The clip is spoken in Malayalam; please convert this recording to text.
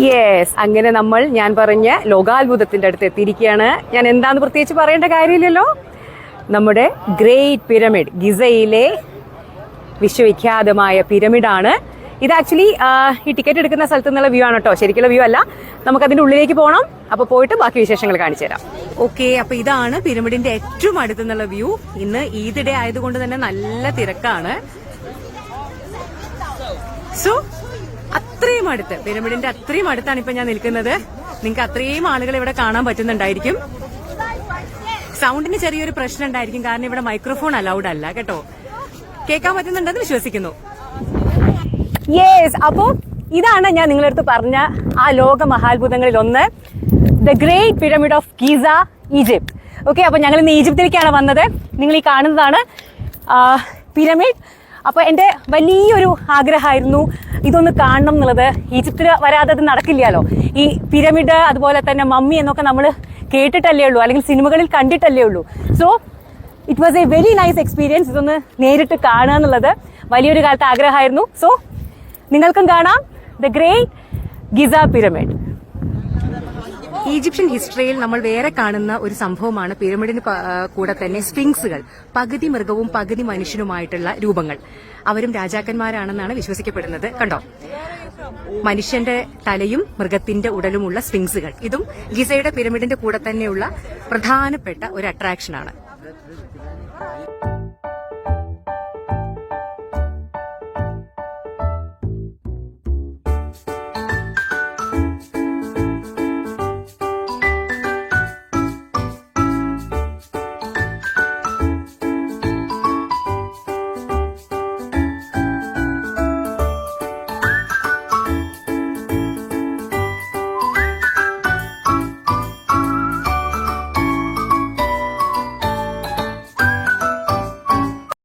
യെസ്, അങ്ങനെ ഞാൻ പറഞ്ഞ ലോകാത്ഭുതത്തിന്റെ അടുത്ത് എത്തിയിരിക്കുകയാണ്. ഞാൻ എന്താന്ന് പ്രത്യേകിച്ച് പറയേണ്ട കാര്യമില്ലല്ലോ. നമ്മുടെ ഗ്രേറ്റ് പിരമിഡ്, ഗിസയിലെ വിശ്വവിഖ്യാതമായ പിരമിഡാണ് ഇത്. ആക്ച്വലി ഈ ടിക്കറ്റ് എടുക്കുന്ന സ്ഥലത്തു നിന്നുള്ള വ്യൂ ആണ് കേട്ടോ, ശരിക്കുള്ള വ്യൂ അല്ല. നമുക്കതിന്റെ ഉള്ളിലേക്ക് പോകണം. അപ്പൊ പോയിട്ട് ബാക്കി വിശേഷങ്ങൾ കാണിച്ചു തരാം. ഓക്കെ, അപ്പൊ ഇതാണ് പിരമിഡിന്റെ ഏറ്റവും അടുത്തു നിന്നുള്ള വ്യൂ. ഇന്ന് ഈദ് ഡേ ആയതുകൊണ്ട് തന്നെ നല്ല തിരക്കാണ്. സോ അത്രയും അടുത്ത്, പിരമിഡിന്റെ അത്രയും അടുത്താണ് ഇപ്പൊ ഞാൻ നിൽക്കുന്നത്. നിങ്ങൾക്ക് അത്രയും ആളുകൾ ഇവിടെ കാണാൻ പറ്റുന്നുണ്ടായിരിക്കും. സൗണ്ടിന് ചെറിയൊരു പ്രശ്നം ഉണ്ടായിരിക്കും, കാരണം ഇവിടെ മൈക്രോഫോൺ അലൗഡ് അല്ല കേട്ടോ. കേൾക്കാൻ പറ്റുന്നുണ്ടെന്ന് വിശ്വസിക്കുന്നു. യെസ്, അപ്പോ ഇതാണ് ഞാൻ നിങ്ങളുടെ അടുത്ത് പറഞ്ഞ ആ ലോക മഹാത്ഭുതങ്ങളിൽ ഒന്ന്, the great pyramid of Giza, Egypt. Okay, അപ്പൊ ഞങ്ങൾ ഇന്ന് ഈജിപ്തിലേക്കാണ് വന്നത്. നിങ്ങൾ ഈ കാണുന്നതാണ് പിരമിഡ്. അപ്പൊ എന്റെ വലിയൊരു ആഗ്രഹമായിരുന്നു ഇതൊന്ന് കാണണം എന്നുള്ളത്. ഈജിപ്തിൽ വരാതെ അത് നടക്കില്ലല്ലോ. ഈ പിരമിഡ് അതുപോലെ തന്നെ മമ്മി എന്നൊക്കെ നമ്മൾ കേട്ടിട്ടല്ലേ ഉള്ളൂ, അല്ലെങ്കിൽ സിനിമകളിൽ കണ്ടിട്ടല്ലേ ഉള്ളൂ. So it was A very nice experience. ഇതൊന്ന് നേരിട്ട് കാണുക എന്നുള്ളത് വലിയൊരു കാലത്ത് ആഗ്രഹമായിരുന്നു. സോ നിങ്ങൾക്കും കാണാം the great Giza pyramid. Egyptian ഹിസ്റ്ററിയിൽ നമ്മൾ വേറെ കാണുന്ന ഒരു സംഭവമാണ് പിരമിഡിന് കൂടെ തന്നെ സ്ഫിങ്സുകൾ, പകുതി മൃഗവും പകുതി മനുഷ്യനുമായിട്ടുള്ള രൂപങ്ങൾ. അവരും രാജാക്കന്മാരാണെന്നാണ് വിശ്വസിക്കപ്പെടുന്നത്. കണ്ടോ, മനുഷ്യന്റെ തലയും മൃഗത്തിന്റെ ഉടലുമുള്ള സ്ഫിങ്സുകൾ. ഇതും ഗിസയുടെ പിരമിഡിന്റെ കൂടെ തന്നെയുള്ള പ്രധാനപ്പെട്ട ഒരു അട്രാക്ഷനാണ്.